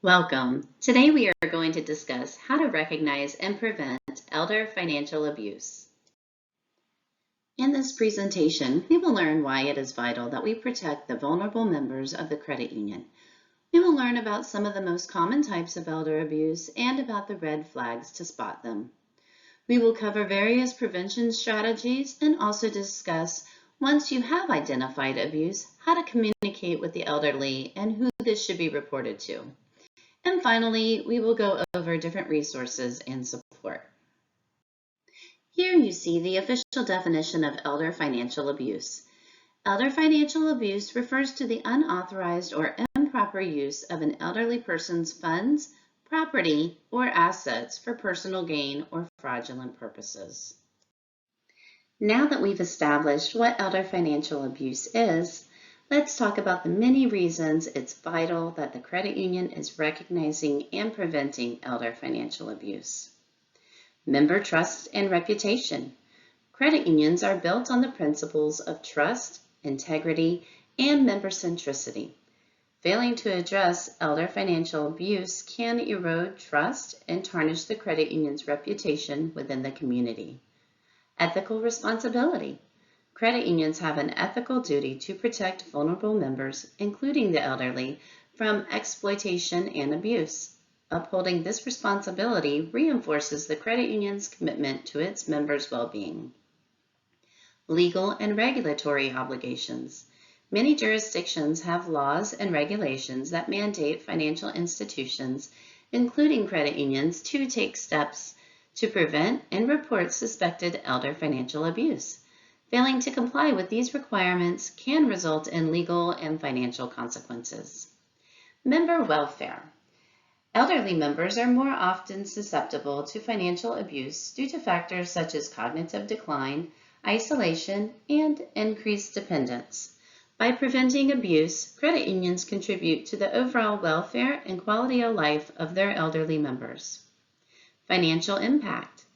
Welcome. Today we are going to discuss how to recognize and prevent elder financial abuse. In this presentation, we will learn why it is vital that we protect the vulnerable members of the credit union. We will learn about some of the most common types of elder abuse and about the red flags to spot them. We will cover various prevention strategies and also discuss, once you have identified abuse, how to communicate with the elderly and who this should be reported to. And finally, we will go over different resources and support. Here you see the official definition of elder financial abuse. Elder financial abuse refers to the unauthorized or improper use of an elderly person's funds, property, or assets for personal gain or fraudulent purposes. Now that we've established what elder financial abuse is, let's talk about the many reasons it's vital that the credit union is recognizing and preventing elder financial abuse. Member trust and reputation. Credit unions are built on the principles of trust, integrity, and member centricity. Failing to address elder financial abuse can erode trust and tarnish the credit union's reputation within the community. Ethical responsibility. Credit unions have an ethical duty to protect vulnerable members, including the elderly, from exploitation and abuse. Upholding this responsibility reinforces the credit union's commitment to its members' well-being. Legal and regulatory obligations. Many jurisdictions have laws and regulations that mandate financial institutions, including credit unions, to take steps to prevent and report suspected elder financial abuse. Failing to comply with these requirements can result in legal and financial consequences. Member welfare. Elderly members are more often susceptible to financial abuse due to factors such as cognitive decline, isolation, and increased dependence. By preventing abuse, credit unions contribute to the overall welfare and quality of life of their elderly members. Financial impact.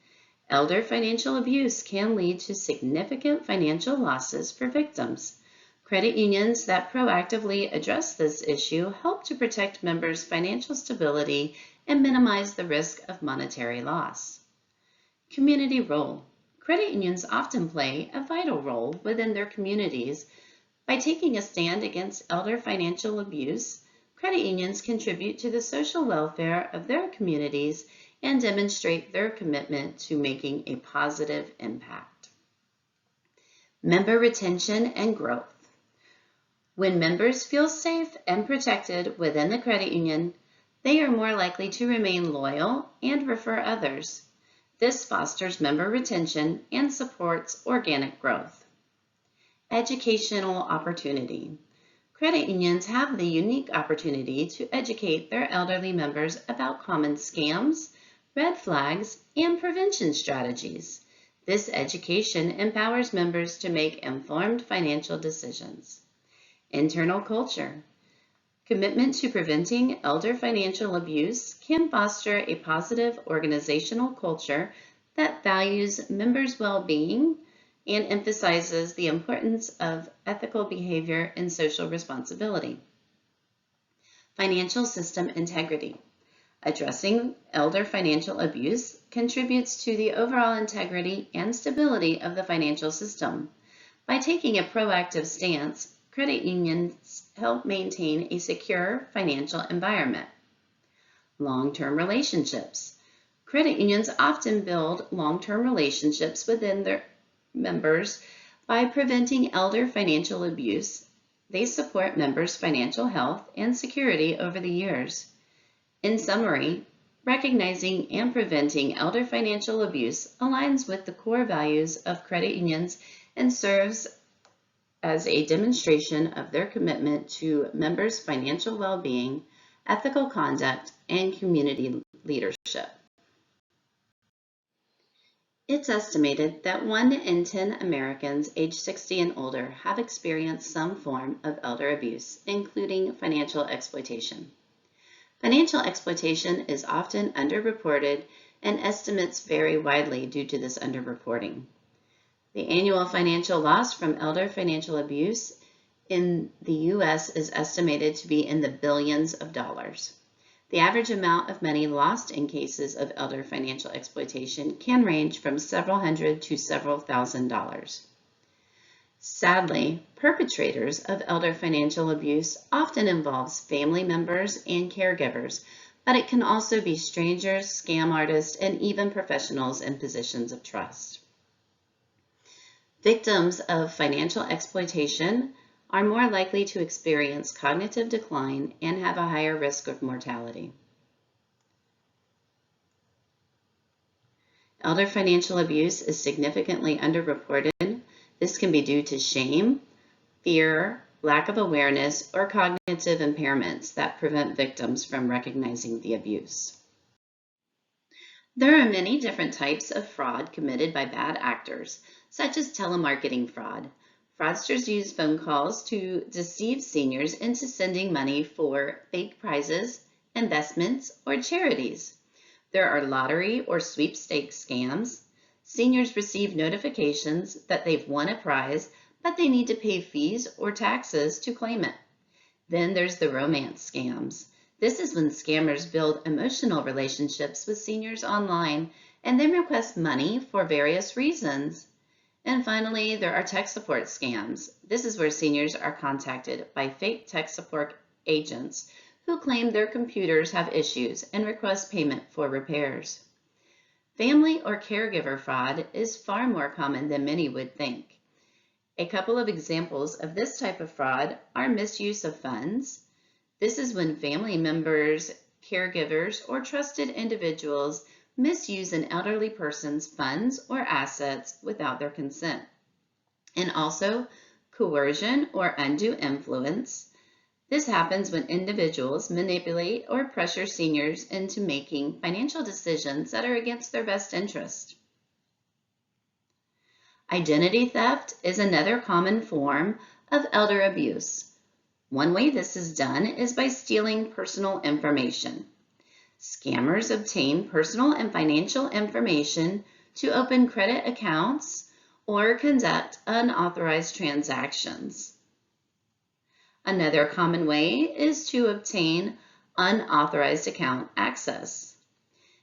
Elder financial abuse can lead to significant financial losses for victims. Credit unions that proactively address this issue help to protect members' financial stability and minimize the risk of monetary loss. Community role. Credit unions often play a vital role within their communities. By taking a stand against elder financial abuse, credit unions contribute to the social welfare of their communities and demonstrate their commitment to making a positive impact. Member retention and growth. When members feel safe and protected within the credit union, they are more likely to remain loyal and refer others. This fosters member retention and supports organic growth. Educational opportunity. Credit unions have the unique opportunity to educate their elderly members about common scams, red flags, and prevention strategies. This education empowers members to make informed financial decisions. Internal culture. Commitment to preventing elder financial abuse can foster a positive organizational culture that values members' well-being and emphasizes the importance of ethical behavior and social responsibility. Financial system integrity. Addressing elder financial abuse contributes to the overall integrity and stability of the financial system. By taking a proactive stance, credit unions help maintain a secure financial environment. Long-term relationships. Credit unions often build long-term relationships within their members by preventing elder financial abuse. They support members' financial health and security over the years. In summary, recognizing and preventing elder financial abuse aligns with the core values of credit unions and serves as a demonstration of their commitment to members' financial well-being, ethical conduct, and community leadership. It's estimated that 1 in 10 Americans aged 60 and older have experienced some form of elder abuse, including financial exploitation. Financial exploitation is often underreported, and estimates vary widely due to this underreporting. The annual financial loss from elder financial abuse in the U.S. is estimated to be in the billions of dollars. The average amount of money lost in cases of elder financial exploitation can range from several hundred to several $1,000s. Sadly, perpetrators of elder financial abuse often involves family members and caregivers, but it can also be strangers, scam artists, and even professionals in positions of trust. Victims of financial exploitation are more likely to experience cognitive decline and have a higher risk of mortality. Elder financial abuse is significantly underreported. This can be due to shame, fear, lack of awareness, or cognitive impairments that prevent victims from recognizing the abuse. There are many different types of fraud committed by bad actors, such as telemarketing fraud. Fraudsters use phone calls to deceive seniors into sending money for fake prizes, investments, or charities. There are lottery or sweepstakes scams. Seniors receive notifications that they've won a prize, but they need to pay fees or taxes to claim it. Then there's the romance scams. This is when scammers build emotional relationships with seniors online and then request money for various reasons. And finally, there are tech support scams. This is where seniors are contacted by fake tech support agents who claim their computers have issues and request payment for repairs. Family or caregiver fraud is far more common than many would think. A couple of examples of this type of fraud are misuse of funds. This is when family members, caregivers, or trusted individuals misuse an elderly person's funds or assets without their consent. And also coercion or undue influence. This happens when individuals manipulate or pressure seniors into making financial decisions that are against their best interest. Identity theft is another common form of elder abuse. One way this is done is by stealing personal information. Scammers obtain personal and financial information to open credit accounts or conduct unauthorized transactions. Another common way is to obtain unauthorized account access.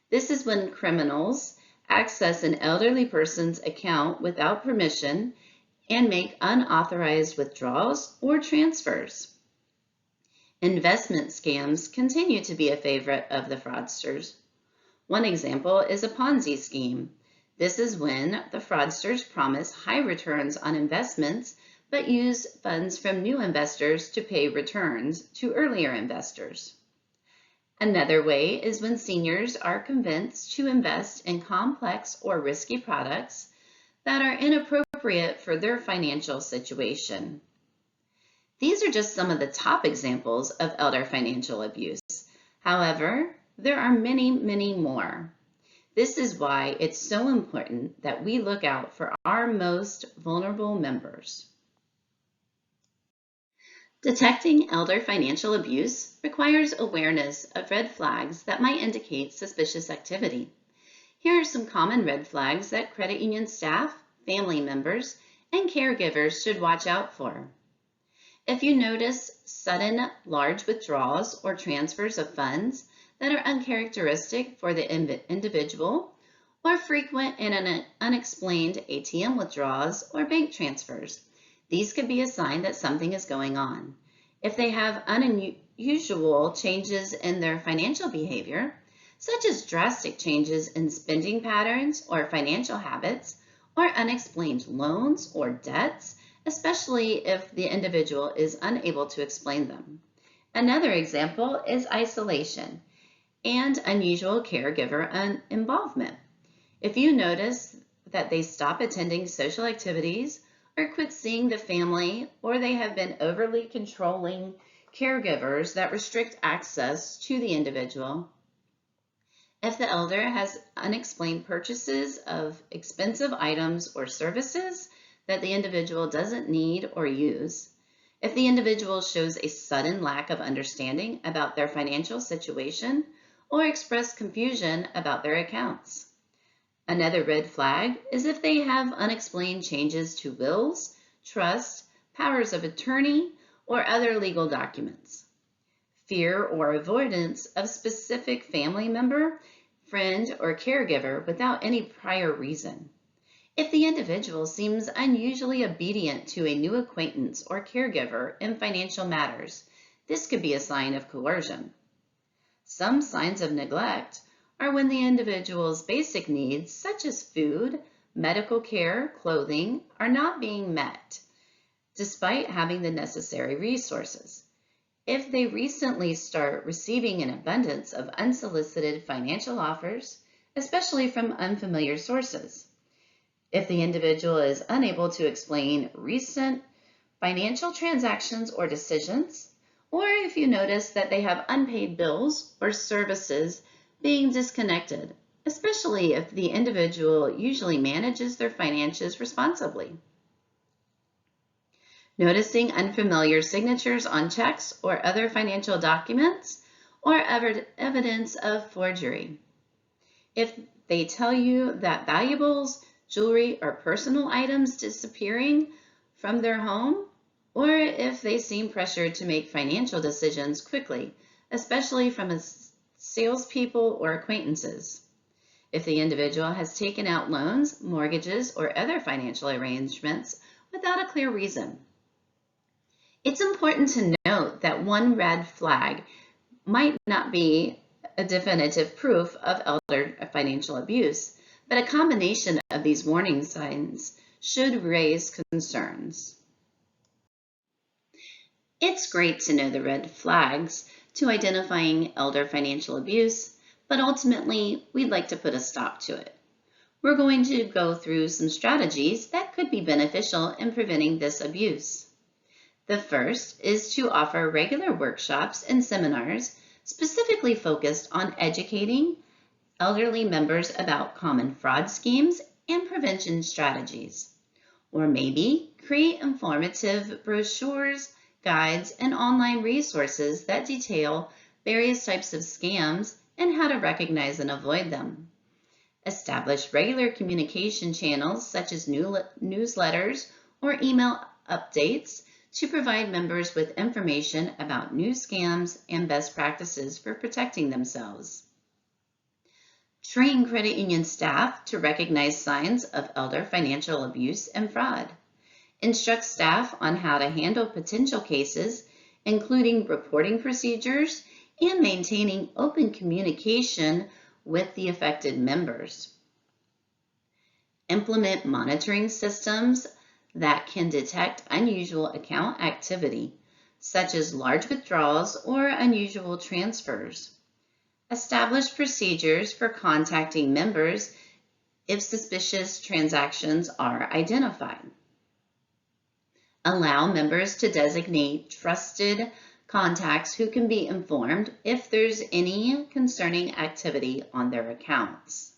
This is when criminals access an elderly person's account without permission and make unauthorized withdrawals or transfers. Investment scams continue to be a favorite of the fraudsters. One example is a Ponzi scheme. This is when the fraudsters promise high returns on investments but use funds from new investors to pay returns to earlier investors. Another way is when seniors are convinced to invest in complex or risky products that are inappropriate for their financial situation. These are just some of the top examples of elder financial abuse. However, there are many, many more. This is why it's so important that we look out for our most vulnerable members. Detecting elder financial abuse requires awareness of red flags that might indicate suspicious activity. Here are some common red flags that credit union staff, family members, and caregivers should watch out for. If you notice sudden large withdrawals or transfers of funds that are uncharacteristic for the individual, or frequent and unexplained ATM withdrawals or bank transfers, these could be a sign that something is going on. If they have unusual changes in their financial behavior, such as drastic changes in spending patterns or financial habits, or unexplained loans or debts, especially if the individual is unable to explain them. Another example is isolation and unusual caregiver involvement. If you notice that they stop attending social activities or quit seeing the family, or they have been overly controlling caregivers that restrict access to the individual, if the elder has unexplained purchases of expensive items or services that the individual doesn't need or use, if the individual shows a sudden lack of understanding about their financial situation or express confusion about their accounts. Another red flag is if they have unexplained changes to wills, trust, powers of attorney, or other legal documents. fear or avoidance of specific family member, friend, or caregiver without any prior reason. If the individual seems unusually obedient to a new acquaintance or caregiver in financial matters, this could be a sign of coercion. Some signs of neglect are when the individual's basic needs, such as food, medical care, clothing, are not being met, despite having the necessary resources. If they recently start receiving an abundance of unsolicited financial offers, especially from unfamiliar sources. If the individual is unable to explain recent financial transactions or decisions, or if you notice that they have unpaid bills or services being disconnected, especially if the individual usually manages their finances responsibly. Noticing unfamiliar signatures on checks or other financial documents, or evidence of forgery. If they tell you that valuables, jewelry, or personal items disappearing from their home, or if they seem pressured to make financial decisions quickly, especially from salespeople or acquaintances. If the individual has taken out loans, mortgages, or other financial arrangements without a clear reason. It's important to note that one red flag might not be a definitive proof of elder financial abuse, but a combination of these warning signs should raise concerns. It's great to know the red flags to identifying elder financial abuse, but ultimately we'd like to put a stop to it. We're going to go through some strategies that could be beneficial in preventing this abuse. The first is to offer regular workshops and seminars specifically focused on educating elderly members about common fraud schemes and prevention strategies. Or maybe create informative brochures, guides, and online resources that detail various types of scams and how to recognize and avoid them. Establish regular communication channels such as newsletters or email updates to provide members with information about new scams and best practices for protecting themselves. Train credit union staff to recognize signs of elder financial abuse and fraud. Instruct staff on how to handle potential cases, including reporting procedures and maintaining open communication with the affected members. Implement monitoring systems that can detect unusual account activity, such as large withdrawals or unusual transfers. Establish procedures for contacting members if suspicious transactions are identified. Allow members to designate trusted contacts who can be informed if there's any concerning activity on their accounts.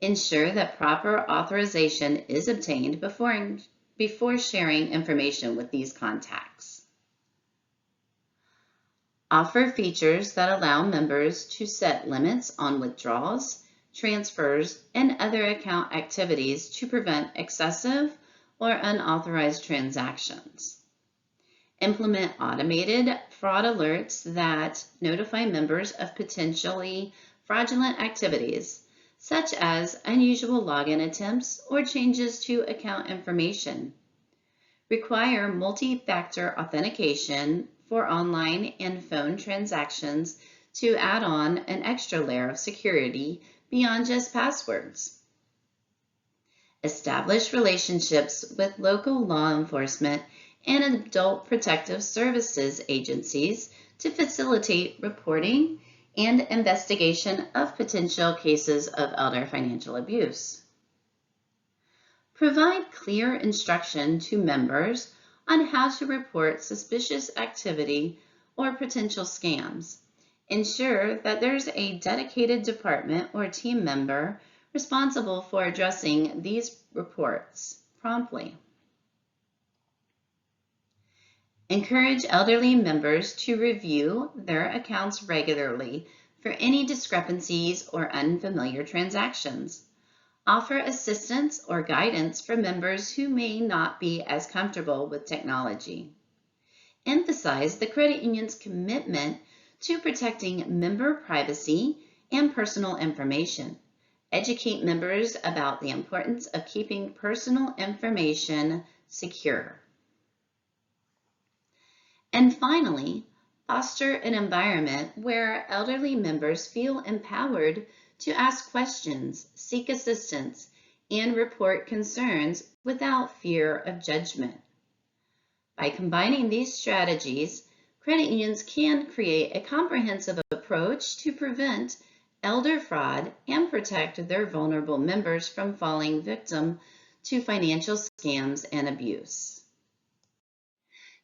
Ensure that proper authorization is obtained before sharing information with these contacts. Offer features that allow members to set limits on withdrawals, transfers, and other account activities to prevent excessive or unauthorized transactions. Implement automated fraud alerts that notify members of potentially fraudulent activities, such as unusual login attempts or changes to account information. Require multi-factor authentication for online and phone transactions to add on an extra layer of security beyond just passwords. Establish relationships with local law enforcement and adult protective services agencies to facilitate reporting and investigation of potential cases of elder financial abuse. Provide clear instruction to members on how to report suspicious activity or potential scams. Ensure that there's a dedicated department or team member responsible for addressing these reports promptly. Encourage elderly members to review their accounts regularly for any discrepancies or unfamiliar transactions. Offer assistance or guidance for members who may not be as comfortable with technology. Emphasize the credit union's commitment to protecting member privacy and personal information. Educate members about the importance of keeping personal information secure. And finally, foster an environment where elderly members feel empowered to ask questions, seek assistance, and report concerns without fear of judgment. By combining these strategies, credit unions can create a comprehensive approach to prevent elder fraud and protect their vulnerable members from falling victim to financial scams and abuse.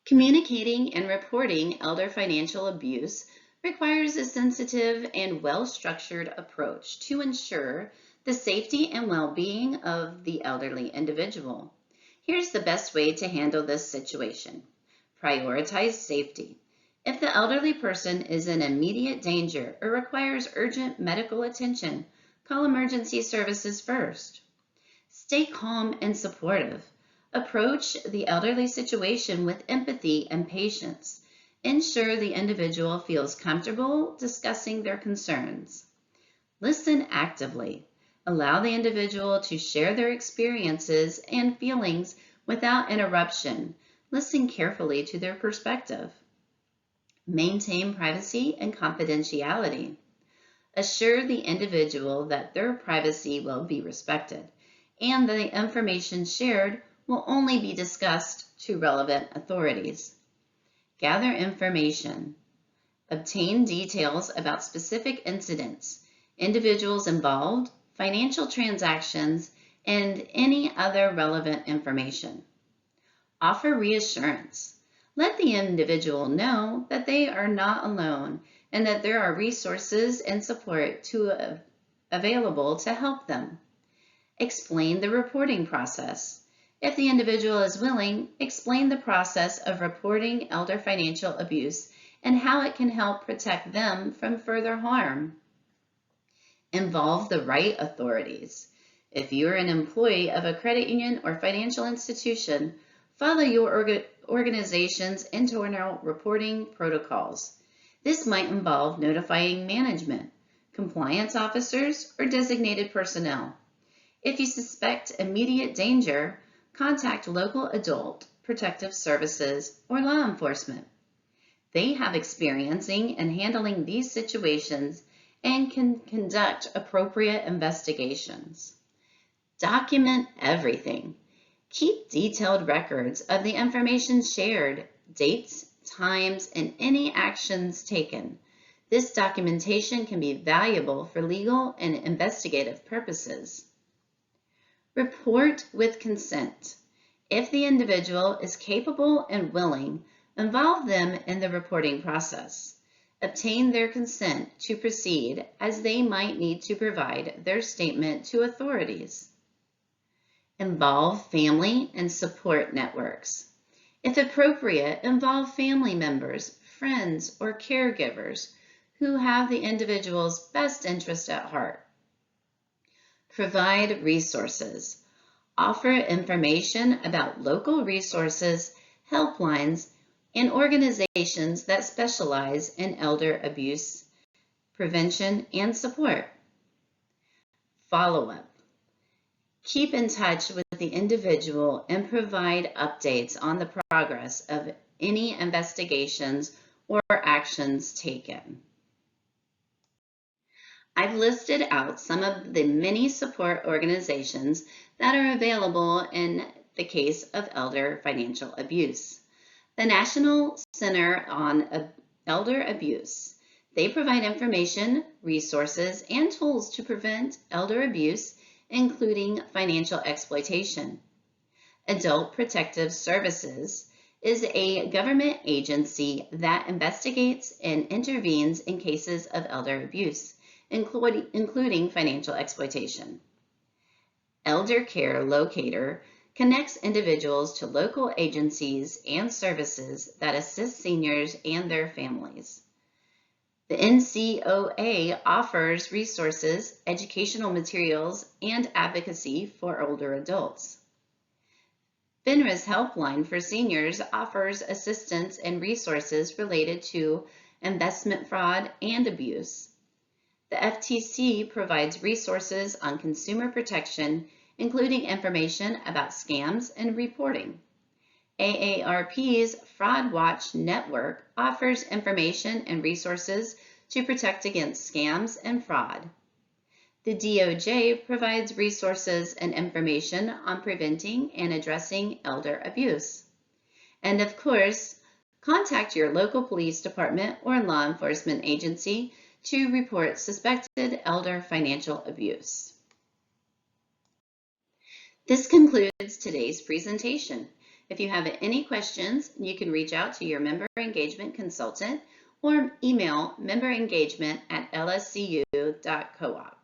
Communicating and reporting elder financial abuse requires a sensitive and well-structured approach to ensure the safety and well-being of the elderly individual. Here's the best way to handle this situation. Prioritize safety. If the elderly person is in immediate danger or requires urgent medical attention, call emergency services first. Stay calm and supportive. Approach the elderly situation with empathy and patience. Ensure the individual feels comfortable discussing their concerns. Listen actively. Allow the individual to share their experiences and feelings without interruption. Listen carefully to their perspective. Maintain privacy and confidentiality. Assure the individual that their privacy will be respected and the information shared will only be discussed to relevant authorities. Gather information. Obtain details about specific incidents, individuals involved, financial transactions, and any other relevant information. Offer reassurance. Let the individual know that they are not alone and that there are resources and support available to help them. Explain the reporting process. If the individual is willing, explain the process of reporting elder financial abuse and how it can help protect them from further harm. Involve the right authorities. If you are an employee of a credit union or financial institution, follow your organization's internal reporting protocols. This might involve notifying management, compliance officers, or designated personnel. If you suspect immediate danger, contact local adult protective services or law enforcement. They have experience in handling these situations and can conduct appropriate investigations. Document everything. Keep detailed records of the information shared, dates, times, and any actions taken. This documentation can be valuable for legal and investigative purposes. Report with consent. If the individual is capable and willing, involve them in the reporting process. Obtain their consent to proceed, as they might need to provide their statement to authorities. Involve family and support networks. If appropriate, involve family members, friends, or caregivers who have the individual's best interest at heart. Provide resources. Offer information about local resources, helplines, and organizations that specialize in elder abuse prevention and support. Follow-up. Keep in touch with the individual and provide updates on the progress of any investigations or actions taken. I've listed out some of the many support organizations that are available in the case of elder financial abuse. The National Center on Elder Abuse. They provide information, resources, and tools to prevent elder abuse, including financial exploitation. Adult Protective Services is a government agency that investigates and intervenes in cases of elder abuse, including financial exploitation. Elder Care Locator connects individuals to local agencies and services that assist seniors and their families. The NCOA offers resources, educational materials, and advocacy for older adults. FINRA's Helpline for Seniors offers assistance and resources related to investment fraud and abuse. The FTC provides resources on consumer protection, including information about scams and reporting. AARP's Fraud Watch Network offers information and resources to protect against scams and fraud. The DOJ provides resources and information on preventing and addressing elder abuse. And of course, contact your local police department or law enforcement agency to report suspected elder financial abuse. This concludes today's presentation. If you have any questions, you can reach out to your member engagement consultant or email memberengagement@lscu.coop.